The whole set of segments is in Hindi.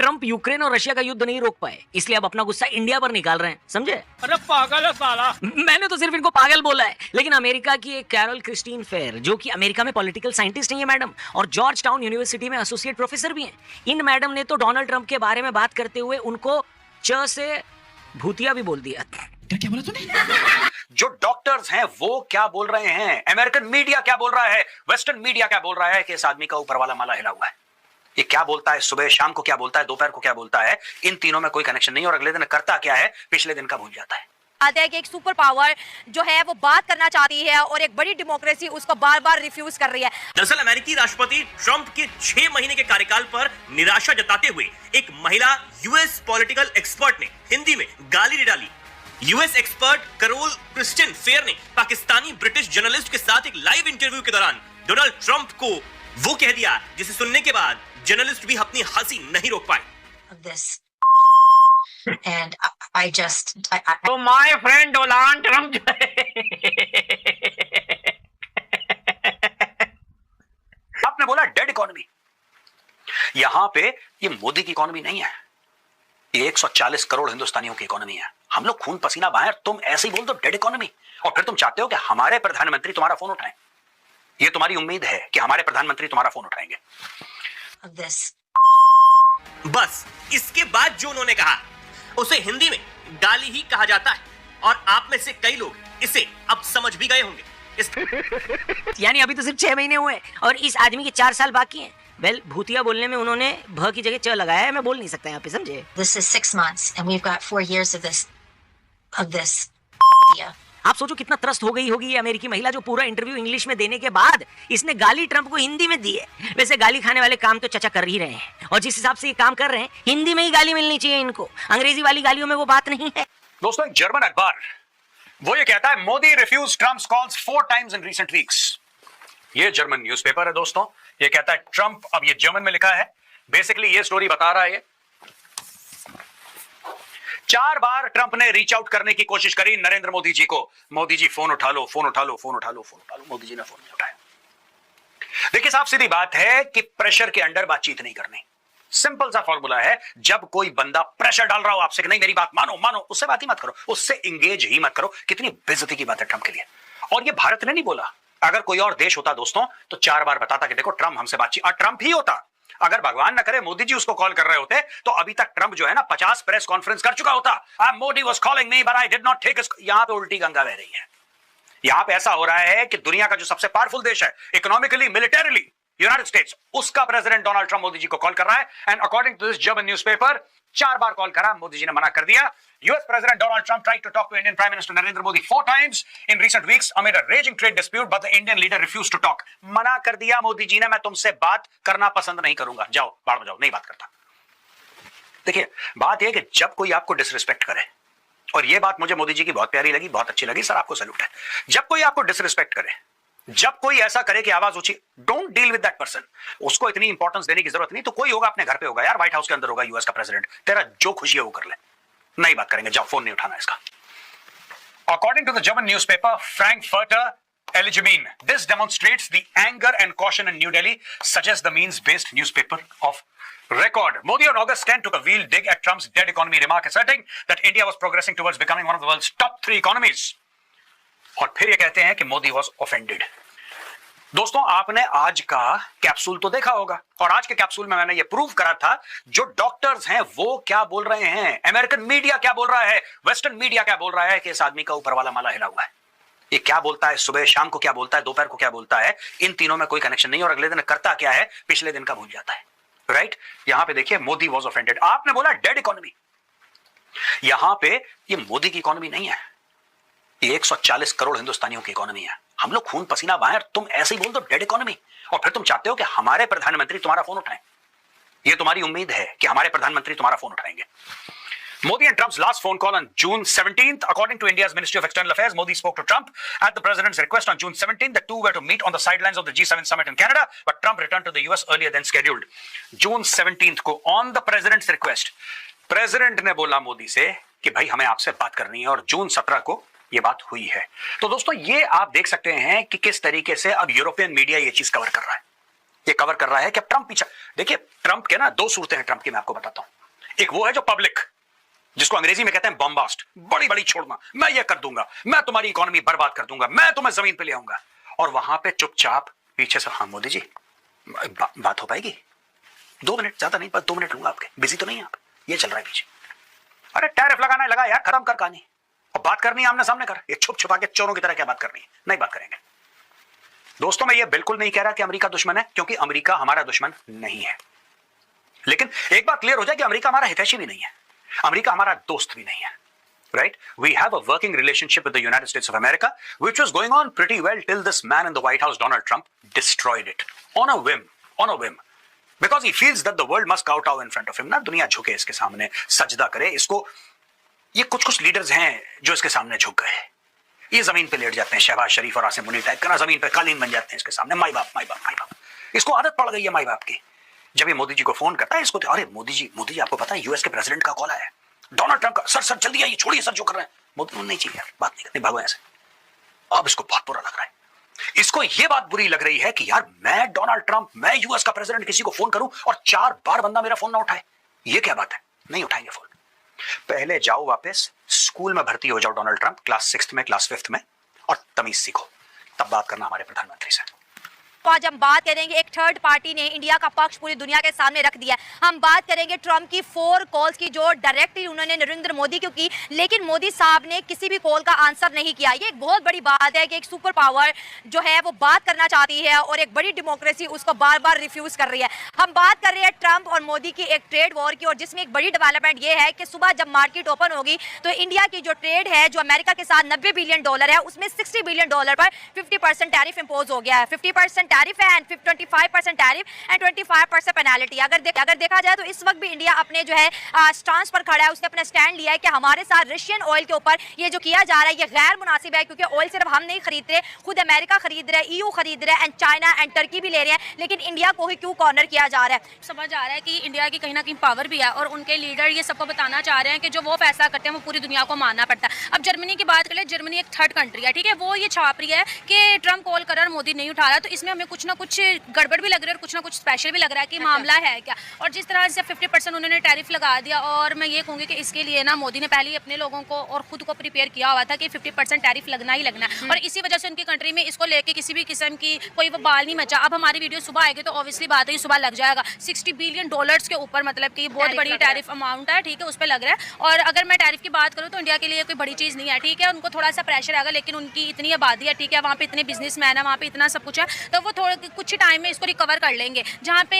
ट्रंप यूक्रेन और रशिया का युद्ध नहीं रोक पाए, इसलिए अब अपना गुस्सा इंडिया पर निकाल रहे हैं, समझे? अरे पागल है साला। मैंने तो सिर्फ इनको पागल बोला है, लेकिन अमेरिका की एक कैरोल क्रिस्टीन फेयर, जो कि अमेरिका में पॉलिटिकल साइंटिस्ट हैं ये मैडम, और जॉर्ज टाउन यूनिवर्सिटी में एसोसिएट प्रोफेसर भी हैं। इन मैडम ने तो डोनाल्ड ट्रंप के बारे में बात करते हुए उनको च से भूतिया भी बोल दिया। क्या बोला तूने? जो डॉक्टर्स हैं वो क्या बोल रहे हैं, अमेरिकन मीडिया क्या बोल रहा है, वेस्टर्न मीडिया क्या बोल रहा है कि इस आदमी का ऊपर वाला माला हिला हुआ है। ये क्या बोलता है, सुबह शाम को क्या बोलता है, दोपहर को क्या बोलता है, इन तीनों में कोई कनेक्शन नहीं, और अगले दिन करता क्या है पिछले दिन का भूल जाता है। आता है कि एक सुपर पावर जो है वो बात करना चाहती है और एक बड़ी डेमोक्रेसी उसको बार बार रिफ्यूज कर रही है। दरअसल अमेरिकी राष्ट्रपति ट्रंप के 6 महीने के कार्यकाल पर निराशा जताते हुए एक महिला यूएस पॉलिटिकल एक्सपर्ट ने हिंदी में गाली दे डाली। US expert Carol Christine Fair ने पाकिस्तानी ब्रिटिश जर्नलिस्ट के साथ एक लाइव इंटरव्यू के दौरान डोनाल्ड ट्रंप को वो कह दिया जिसे सुनने के बाद जर्नलिस्ट भी अपनी हंसी नहीं रोक पाए। And I just, तो माय फ्रेंड डोनाल्ड ट्रंप जो है आपने बोला डेड इकोनॉमी, यहां पे ये मोदी की इकोनॉमी नहीं है, ये 140 करोड़ हिंदुस्तानियों की इकोनॉमी है। हम लोग खून पसीना बहाएं, तुम ऐसे ही बोल दो डेड इकोनॉमी, और फिर तुम चाहते हो कि हमारे प्रधानमंत्री तुम्हारा फोन उठाएं। ये तुम्हारी उम्मीद है कि हमारे प्रधानमंत्री तुम्हारा फोन उठाएंगे। बस इसके बाद जो उन्होंने कहा उसे हिंदी में गाली ही कहा जाता है, और आप में से कई लोग इसे अब समझ भी गए होंगे। यानी अभी तो सिर्फ 6 महीने हुए और इस आदमी के 4 साल बाकी हैं। वेल, भूतिया बोलने में उन्होंने भ की जगह च लगाया है, मैं बोल नहीं सकता यहाँ पे, समझे? this is 6 months and we've got 4 years of this. Yeah. आप सोचो कितना त्रस्त हो गई होगी ये अमेरिकी महिला, जो पूरा इंटरव्यू इंग्लिश में देने के बाद इसने गाली ट्रंप को हिंदी में दी है। वैसे गाली खाने वाले काम तो चचा कर ही रहे हैं, और जिस हिसाब से ये काम कर रहे हैं हिंदी में ही गाली मिलनी चाहिए इनको, अंग्रेजी वाली गालियों में वो बात नहीं है। दोस्तों, एक जर्मन अखबार वो ये कहता है Modi refuse Trump's calls 4 times in recent weeks. ये जर्मन न्यूज़पेपर है दोस्तों, ये कहता है ट्रंप, अब ये जर्मन में लिखा है, बेसिकली ये स्टोरी बता रहा है 4 बार ट्रंप ने रीच आउट करने की कोशिश करी नरेंद्र मोदी जी को। मोदी जी फोन उठा लो, फोन उठा लो, फोन उठा लो, फोन उठा लो, मोदी जी ने फोन नहीं उठाया। देखिए साफ सीधी बात है कि प्रेशर के अंडर बातचीत नहीं करनी। सिंपल सा फॉर्मूला है, जब कोई बंदा प्रेशर डाल रहा हो आपसे कि नहीं मेरी बात मानो मानो, उससे बात ही मत करो, उससे इंगेज ही मत करो। कितनी बेइज्जती की बात है ट्रंप के लिए। और ये भारत ने नहीं बोला, अगर कोई और देश होता दोस्तों तो 4 बार बताता कि देखो ट्रंप हमसे बातचीत, और ट्रंप ही होता। अगर भगवान न करे मोदी जी उसको कॉल कर रहे होते तो अभी तक ट्रंप जो है ना 50 प्रेस कॉन्फ्रेंस कर चुका होता। Modi was calling me but I did not take. यहां पे उल्टी गंगा बह रही है। यहां पे ऐसा हो रहा है कि दुनिया का जो सबसे पावरफुल देश है इकोनॉमिकली, मिलिटरीली, यूनाइटेड स्टेट्स, उसका president Donald Trump Modi ji को कॉल कर रहा है। And according to this German newspaper 4 बार कॉल करा, मोदी जी ने मना कर दिया। US President Donald Trump tried to talk to Indian Prime Minister Narendra Modi 4 times in recent weeks amid a raging trade dispute, but the Indian leader refused to talk. मना कर दिया मोदी जी ने, मैं तुमसे बात करना पसंद नहीं करूंगा, जाओ बाहर में जाओ, नहीं बात करता। देखिए बात यह है कि जब कोई आपको डिसरिस्पेक्ट करे, और यह बात मुझे मोदी जी की बहुत प्यारी लगी, बहुत अच्छी लगी, सर आपको सैल्यूट है। जब कोई आपको डिसरिस्पेक्ट करे, जब कोई ऐसा करे कि आवाज ऊंची, don't deal with that person. उसको इतनी इंपॉर्टेंस देने की जरूरत नहीं। तो कोई होगा अपने घर पे होगा यार, व्हाइट हाउस के अंदर होगा यूएस का प्रेसिडेंट, तेरा जो खुशी है वो कर ले, नहीं बात करेंगे, जाओ फोन नहीं उठाना इसका। According to the German newspaper Frankfurter Allgemeine, this demonstrates the anger and caution in New Delhi, suggests the means-based newspaper of record. Modi on August 10 took a veiled dig at Trump's dead economy remark, asserting that India was progressing towards becoming one of the world's top 3 economies. और फिर ये कहते हैं कि मोदी was offended. दोस्तों, आपने आज का कैप्सूल तो देखा होगा, और आज के कैप्सूल में मैंने ये प्रूव करा था जो डॉक्टर्स हैं वो क्या बोल रहे हैं, अमेरिकन मीडिया क्या बोल रहा है, वेस्टर्न मीडिया क्या बोल रहा है कि इस आदमी का ऊपर वाला माला हिला हुआ है। ये क्या बोलता है, सुबह शाम को क्या बोलता है, दोपहर को क्या बोलता है, इन तीनों में कोई कनेक्शन नहीं, और अगले दिन करता क्या है पिछले दिन का भूल जाता है। राइट, यहां पे देखिए मोदी वॉज ऑफेंडेड। आपने बोला डेड इकोनॉमी, यहां पे ये मोदी की इकोनॉमी नहीं है, ये 140 करोड़ हिंदुस्तानियों की इकोनॉमी है। हम लोग खून पसीना बहाएं, तुम ऐसे ही बोल दो डेड इकोनॉमी, और फिर तुम चाहते हो कि हमारे प्रधानमंत्री तुम्हारा फोन उठाएं। ये तुम्हारी उम्मीद है कि हमारे प्रधानमंत्री तुम्हारा फोन उठाएंगे। Modi and Trump's last phone call on June 17th. According to India's Ministry of External Affairs, Modi spoke to Trump at the president's request on June 17th. The two were to meet on the sidelines of the G7 summit in Canada, but Trump returned to the US earlier than scheduled. June 17th को on the president's request, president ने बोला मोदी से कि भाई हमें आपसे बात करनी है, और जून 17 को ये बात हुई है। तो दोस्तों, ये आप देख सकते हैं कि किस तरीके से अब यूरोपियन मीडिया ये चीज कवर कर रहा है। ये कवर कर रहा है कि अब ट्रंप पीछे। देखिए ट्रंप के ना दो सूरतें हैं ट्रंप की, मैं आपको बताता हूं। एक वो है जो पब्लिक, जिसको अंग्रेजी में कहते हैं बॉम्बास्ट, बड़ी बड़ी छोड़ना, मैं ये कर दूंगा, मैं तुम्हारी इकोनॉमी बर्बाद कर दूंगा, मैं तुम्हें जमीन पे ले आऊंगा। और वहां पे चुपचाप पीछे से, हाँ मोदी जी बात हो पाएगी, 2 मिनट, ज्यादा नहीं, बस 2 मिनट लूंगा आपके, बिजी तो नहीं है आप, ये चल रहा है पीछे। अरे टैरिफ लगाना है लगा यार, खत्म कर कहानी। और बात करनी है आमने सामने कर, ये छुप छुपा के चोरों की तरह क्या बात करनी है, नहीं बात करेंगे। दोस्तों मैं ये बिल्कुल नहीं कह रहा कि अमेरिका दुश्मन है, क्योंकि अमेरिका हमारा दुश्मन नहीं है। लेकिन एक बात क्लियर हो जाए कि अमेरिका हमारा हितैषी भी नहीं है, अमेरिका हमारा दोस्त भी नहीं है। Right? We have a working relationship with the United States of America, which was going on pretty well till this man in the White House, Donald Trump, destroyed it on a whim, because he feels that the world must kowtow in front of him. ना दुनिया झुके इसके सामने, सजदा करे इसको। ये कुछ लीडर्स हैं जो इसके सामने झुक गए, ये जमीन पे लेट जाते हैं, शहबाज शरीफ और आसिम मुनीर टाइप का ना, जमीन पे कालीन बन जाते हैं इसके सामने, माई बाप। इसको आदत पड़ गई है माई बाप की। जब ये मोदी जी को फोन करता है इसको, अरे मोदी जी आपको पता है यूएस के प्रेसिडेंट का कॉल आया है, डोनाल्ड ट्रंप का, सर जल्दी आइए, छोड़िए सर जो कर रहे हैं। मोदी नहीं चाहिए यार, बात नहीं करनी, भागो ऐसे। अब इसको बहुत बुरा लग रहा है, इसको ये बात बुरी लग रही है कि यार मैं डोनाल्ड ट्रंप, मैं यूएस का प्रेसिडेंट किसी को फोन करूं और 4 बार बंदा मेरा फोन ना उठाए, ये क्या बात है। नहीं उठाएंगे फोन, पहले जाओ वापस स्कूल में भर्ती हो जाओ डोनाल्ड ट्रंप, क्लास 6th में, क्लास 5th में, और तमीज सीखो, तब बात करना हमारे प्रधानमंत्री से। तो आज हम बात करेंगे, एक थर्ड पार्टी ने इंडिया का पक्ष पूरी दुनिया के सामने रख दिया है। हम बात करेंगे ट्रंप की 4 कॉल्स की जो डायरेक्टली उन्होंने नरेंद्र मोदी को की, लेकिन मोदी साहब ने किसी भी कॉल का आंसर नहीं किया। ये एक बहुत बड़ी बात है कि एक सुपर पावर जो है वो बात करना चाहती है और एक बड़ी डेमोक्रेसी उसको बार बार रिफ्यूज कर रही है। हम बात कर रहे हैं ट्रंप और मोदी की एक ट्रेड वॉर की, और जिसमें एक बड़ी डेवलपमेंट ये है कि सुबह जब मार्केट ओपन होगी तो इंडिया की जो ट्रेड है जो अमेरिका के साथ $90 बिलियन है, उसमें $60 बिलियन पर 50% टैरिफ इंपोज हो गया है। 50% टैरिफ है एंड 25% टैरिफ एंड 25% पेनाल्टी। अगर देखा जाए तो इस वक्त भी इंडिया अपने जो है स्टांस पर खड़ा है, उसने अपना स्टैंड लिया है कि हमारे साथ रशियन ऑयल के ऊपर ये जो किया जा रहा है ये गैर मुनासिब है, क्योंकि ऑयल सिर्फ हम नहीं खरीद रहे, खुद अमेरिका खरीद रहा है, EU खरीद रहा है एंड चाइना एंड टर्की भी ले रहे हैं, लेकिन इंडिया को ही क्यों कॉर्नर किया जा रहा है। समझ आ रहा है कि इंडिया की कहीं ना कहीं पावर भी है और उनके लीडर ये सबको बताना चाह रहे हैं कि जो वो फैसला करते हैं वो पूरी दुनिया को मानना पड़ता है। अब जर्मनी की बात करें, जर्मनी एक थर्ड कंट्री है, ठीक है, वो ये छाप रही है कि ट्रंप कॉल कर रहा है, मोदी नहीं उठा रहा, तो इसमें हमें कुछ ना कुछ गड़बड़ भी लग रही है और कुछ ना कुछ स्पेशल भी लग रहा है कि मामला है क्या। और जिस तरह से 50% उन्होंने टैरिफ लगा दिया, और मैं ये कहूँगी कि इसके लिए ना मोदी ने पहले ही अपने लोगों को और खुद को प्रिपेयर किया हुआ था कि 50% टैरिफ लगना ही लगना है, और इसी वजह से उनकी कंट्री में इसको लेके किसी भी किस्म की कोई वो बाल नहीं मचा। अब हमारी वीडियो सुबह आएगी तो ऑब्वियसली बात है सुबह लग जाएगा $60 बिलियन के ऊपर, मतलब कि बहुत बड़ी टैरिफ अमाउंट है, ठीक है, उस पर लग रहा है। और अगर मैं टैरिफ की बात करूँ तो इंडिया के लिए कोई बड़ी चीज़ नहीं है, ठीक है, उनको थोड़ा सा प्रेशर आएगा, लेकिन उनकी इतनी आबादी है, ठीक है, वहाँ पे इतने बिजनेसमैन है, वहाँ पे इतना सब कुछ है, तो वो थोड़ा कुछ ही टाइम में इसको रिकवर कर लेंगे। जहाँ पे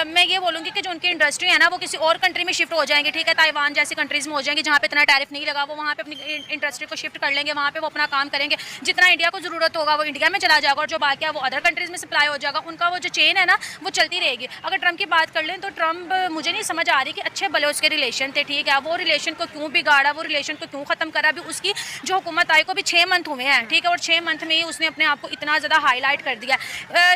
मैं ये बोलूँगी कि जो उनकी इंडस्ट्री है ना वो किसी और कंट्री में शिफ्ट हो जाएंगे, ठीक है, ताइवान जैसी कंट्रीज में हो जाएंगे जहाँ पे इतना टैरिफ नहीं लगा, वो वहाँ पे अपनी इंडस्ट्री को शिफ्ट कर लेंगे, वहाँ पे वो अपना काम करेंगे, जितना इंडिया को ज़रूरत होगा वो इंडिया में चला जाएगा, और जो बाकी है वो अदर कंट्रीज़ में सप्लाई हो जाएगा, उनका वो जो चेन है ना वो चलती रहेगी। अगर ट्रंप की बात कर लें तो ट्रंप मुझे नहीं समझ आ रही कि अच्छे भले उसके रिलेशन थे, ठीक है, वो रिलेशन को क्यों बिगाड़ा, वो रिलेशन को क्यों ख़त्म करा। अभी उसकी जो हुकूमत आई को भी 6 मंथ हुए हैं, ठीक है, और 6 मंथ में ही उसने अपने आप को इतना ज़्यादा हाईलाइट कर दिया।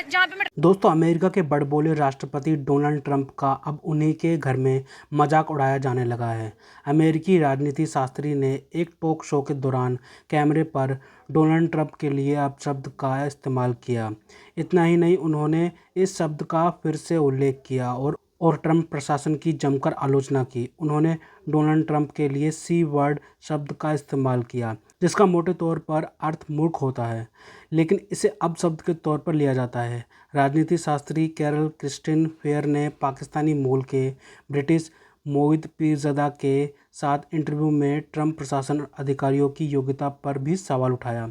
जहाँ पे दोस्तों अमेरिका के बड़बोले राष्ट्रपति डोनाल्ड ट्रंप का अब उन्हीं के घर में मजाक उड़ाया जाने लगा है। अमेरिकी राजनीति शास्त्री ने एक टॉक शो के दौरान कैमरे पर डोनाल्ड ट्रंप के लिए अपशब्द का इस्तेमाल किया। इतना ही नहीं, उन्होंने इस शब्द का फिर से उल्लेख किया और ट्रंप प्रशासन की जमकर आलोचना की। उन्होंने डोनाल्ड ट्रंप के लिए सी वर्ड शब्द का इस्तेमाल किया, जिसका मोटे तौर पर अर्थ मूर्ख होता है, लेकिन इसे अपशब्द के तौर पर लिया जाता है। राजनीति शास्त्री कैरल क्रिस्टिन फेयर ने पाकिस्तानी मूल के ब्रिटिश मोहित पीरज़ादा के साथ इंटरव्यू में ट्रंप प्रशासन अधिकारियों की योग्यता पर भी सवाल उठाया।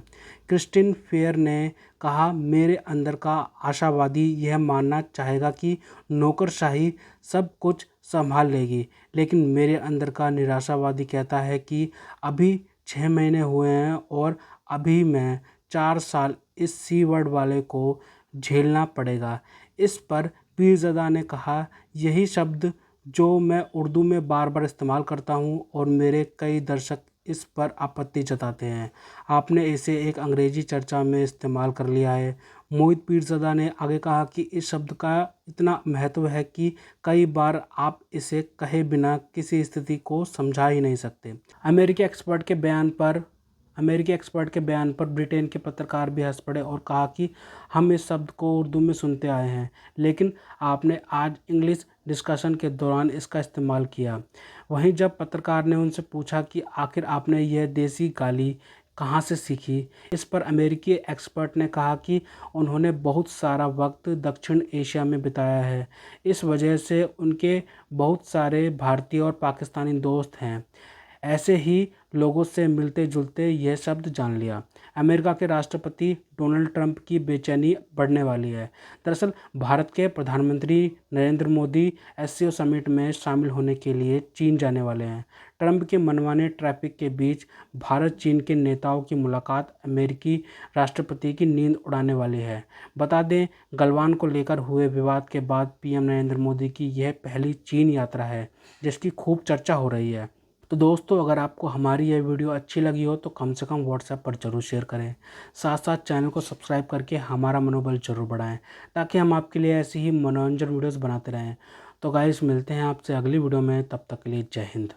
क्रिस्टिन फेयर ने कहा, मेरे अंदर का आशावादी यह मानना चाहेगा कि नौकरशाही सब कुछ संभाल लेगी, लेकिन मेरे अंदर का निराशावादी कहता है कि अभी 6 महीने हुए हैं और अभी मैं 4 साल इस सी वर्ड वाले को झेलना पड़ेगा। इस पर पीरज़ादा ने कहा, यही शब्द जो मैं उर्दू में बार बार इस्तेमाल करता हूँ और मेरे कई दर्शक इस पर आपत्ति जताते हैं। आपने इसे एक अंग्रेज़ी चर्चा में इस्तेमाल कर लिया है। मोहित पीरज़ादा ने आगे कहा कि इस शब्द का इतना महत्व है कि कई बार आप इसे कहे बिना किसी स्थिति को समझा ही नहीं सकते। अमेरिकी एक्सपर्ट के बयान पर अमेरिकी एक्सपर्ट के बयान पर ब्रिटेन के पत्रकार भी हंस पड़े और कहा कि हम इस शब्द को उर्दू में सुनते आए हैं, लेकिन आपने आज इंग्लिश डिस्कशन के दौरान इसका इस्तेमाल किया। वहीं जब पत्रकार ने उनसे पूछा कि आखिर आपने यह देसी गाली कहाँ से सीखी, इस पर अमेरिकी एक्सपर्ट ने कहा कि उन्होंने बहुत सारा वक्त दक्षिण एशिया में बिताया है, इस वजह से उनके बहुत सारे भारतीय और पाकिस्तानी दोस्त हैं। ऐसे ही लोगों से मिलते जुलते यह शब्द जान लिया। अमेरिका के राष्ट्रपति डोनाल्ड ट्रंप की बेचैनी बढ़ने वाली है। दरअसल भारत के प्रधानमंत्री नरेंद्र मोदी एससीओ समिट में शामिल होने के लिए चीन जाने वाले हैं। ट्रंप के मनमाने ट्रैफिक के बीच भारत चीन के नेताओं की मुलाकात अमेरिकी राष्ट्रपति की नींद उड़ाने वाली है। बता दें, गलवान को लेकर हुए विवाद के बाद पीएम नरेंद्र मोदी की यह पहली चीन यात्रा है, जिसकी खूब चर्चा हो रही है। तो दोस्तों, अगर आपको हमारी यह वीडियो अच्छी लगी हो तो कम से कम व्हाट्सएप पर ज़रूर शेयर करें। साथ साथ चैनल को सब्सक्राइब करके हमारा मनोबल ज़रूर बढ़ाएं, ताकि हम आपके लिए ऐसी ही मनोरंजन वीडियोस बनाते रहें। तो गाइस, मिलते हैं आपसे अगली वीडियो में, तब तक के लिए जय हिंद।